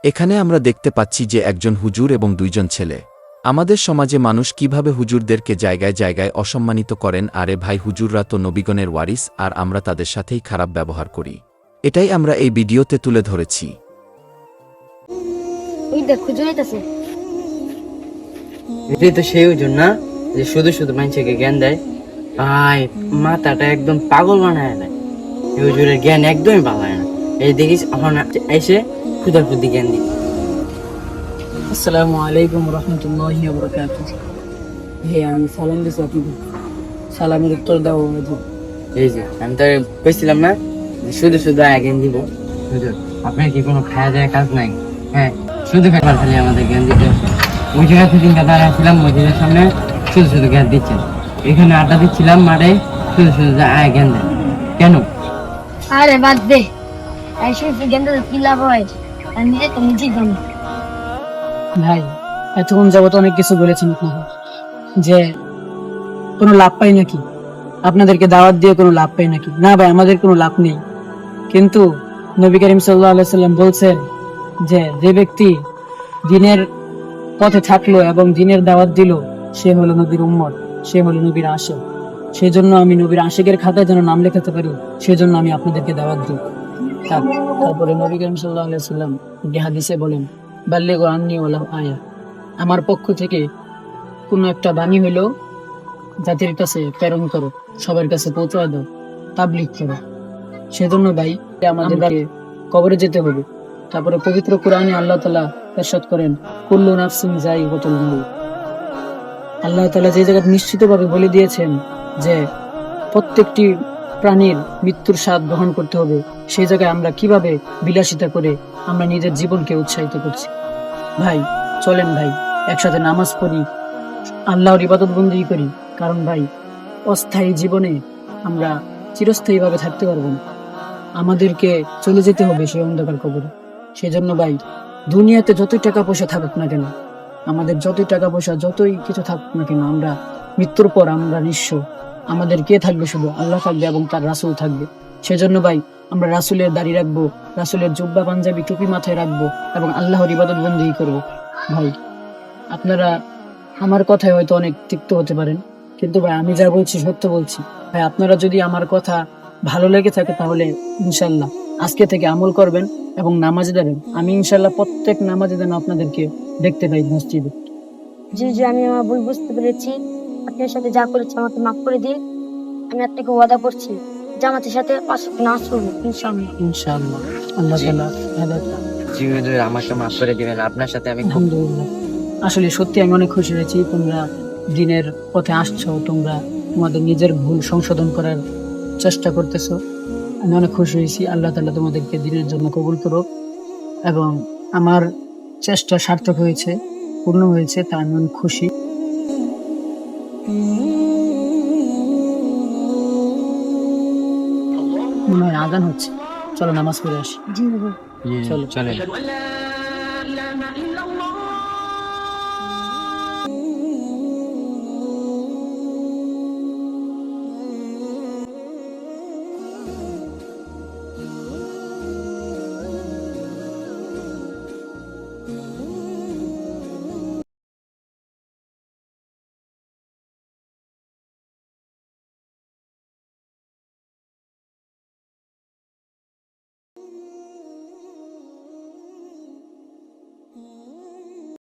এখানে আমরা দেখতে পাচ্ছি যে একজন হুজুর এবং দুইজন ছেলে। আমাদের সমাজে মানুষ কিভাবে হুজুরদেরকে জায়গায় জায়গায় অসম্মানিত করেন। আরে ভাই, হুজুররা তো নবীগণের ওয়ারিস, আর আমরা তাদের সাথেই খারাপ ব্যবহার করি। এটাই আমরা এই ভিডিওতে তুলে ধরেছি। এটাই তো সেই হুজুর না, যে শুধু শুধু মানুষকে জ্ঞান দেয়। ভাই, মাথাটা একদম পাগল বানায় না। এই হুজুরের জ্ঞান একদমই ভালো হয় না। এই দেখিস এখন এসে খুদার প্রতি জ্ঞান দিই। আসসালামু আলাইকুম রহমতুল্লাহি ওয়া বারাকাতুহু। হে, আমি সালাম দিছি, আপনি সালামের উত্তর দাও। এই যে আমি তো কইছিলাম না যে শুধু শুধু জ্ঞান দিব। হুজুর, আপনার কি কোনো খাওয়া দেওয়ার কাজ নাই? হ্যাঁ, শুধু খাবার খালি আমাদের জ্ঞান দিতে। ওই জায়গায় সেদিনকে দাঁড়াচ্ছিলাম মসজিদের সামনে, শুধু শুধু জ্ঞান দিচ্ছেন। এখানে আড্ডা দিচ্ছিলাম মাঠে, শুধু শুধু জ্ঞান দেন কেন? আরে বাদ দে, এইসব গেন্দা কি লাভ হয়? আর নিজে তো নিজেই জানি। ভাই, এতক্ষণ যাবত অনেক কিছু বলেছেন আপনারা, যে কোনো লাভ পাই নাকি, আপনাদেরকে দাওয়াত দিয়ে কোনো লাভ পাই নাকি? না ভাই, আমাদের কোনো লাভ নেই। কিন্তু নবী করিম সাল্লাল্লাহু আলাইহি সাল্লাম বলছেন যে যে ব্যক্তি দ্বীনের পথে থাকলো এবং দ্বীনের দাওয়াত দিল, সে হলো নবীর উম্মত, সে হলো নবীর আশিক। সেই জন্য আমি নবীর আশিকের খাতায় যেন নাম লেখাতে পারি, সেজন্য আমি আপনাদেরকে দাওয়াত দিই। তারপরে নবী করিম সাল্লাল্লাহু আলাইহি সাল্লাম একটি হাদিসে বলেন, বাল্লিগু আন্নী ওয়ালাউ আয়া, আমার পক্ষ থেকে কোনো একটা বাণী হইলো জাতির কাছে প্রেরণ করো, সবার কাছে পৌঁছে দাও, তাবলীগ করো। সেজন্য ভাই, আমাদেরকে কবরে যেতে হবে। তারপরে পবিত্র কোরআনে আল্লাহ তাআলা ইরশাদ করেন, কুল্লু নাফসিন যায়িকাতুল মাউত। আল্লাহ তাআলা যে জায়গায় নিশ্চিতভাবে বলে দিয়েছেন যে প্রত্যেকটি প্রাণীর মৃত্যুর স্বাদ গ্রহণ করতে হবে, সেই জায়গায় আমরা কিভাবে বিলাসিতা করে আমরা নিজের জীবনকে উৎসাহিত করছি। ভাই, চলেন ভাই, একসাথে নামাজ পড়ি, আল্লাহর ইবাদত বন্দেগী করি। কারণ ভাই, অস্থায়ী জীবনে আমরা চিরস্থায়ীভাবে থাকতে পারবো না, আমাদেরকে চলে যেতে হবে সেই অন্ধকার কবরে। সেজন্য ভাই, দুনিয়াতে যতই টাকা পয়সা থাকুক না কেন, আমাদের যতই টাকা পয়সা যতই কিছু থাকুক না কেন, আমরা মৃত্যুর পর আমরা নিঃস্ব। আমাদের কে থাকবে? শুধু আল্লাহ থাকবে এবং তার রাসূল থাকবে। সেজন্য ভাই, আমরা রাসূলের দাড়ি রাখবো, রাসূলের জুব্বা পাঞ্জাবি টুপি মাথায় রাখবো এবং আল্লাহর ইবাদত বন্দেগী করবো। ভাই, আপনারা আমার কথায় হয়তো অনেক তিক্ত হতে পারেন, কিন্তু ভাই আমি যা বলছি সত্য বলছি। ভাই, আপনারা যদি আমার কথা ভালো লেগে থাকে তাহলে ইনশাল্লাহ আজকে থেকে আমল করবেন এবং নামাজে যাবেন। আমি ইনশাল্লাহ প্রত্যেক নামাজে যেন আপনাদেরকে দেখতে পাই মসজিদে। জি জি, আমি আমার ভুল বুঝতে পেরেছি। আপনার সাথে যা করেছি আমাকে মাফ করে দিন। আমি আপনাকে ওয়াদা করছি জামাতের সাথে পাশে নাচ করবো ইনশাআল্লাহ। ইনশাআল্লাহ আল্লাহ তাআলা হেদায়েত। জি হুজুর, আমাকে মাফ করে দিবেন। আপনার সাথে আমি খুব আলহামদুলিল্লাহ, আসলে সত্যি আমি অনেক খুশি হয়েছি। তোমরা দ্বীনের পথে আসছো, তোমরা তোমাদের নিজের ভুল সংশোধন করার চেষ্টা করতেছো। আমি অনেক খুশি হয়েছি। আল্লাহ তাআলা তোমাদেরকে দ্বীনের জন্য কবুল করুক এবং আমার চেষ্টা সার্থক হয়েছে, পূর্ণ হয়েছে, তা আমি অনেক খুশি। মনে হয় আজান হচ্ছে, চলো নামাজ পড়ে আসি। জি জি। চলো। চলেন।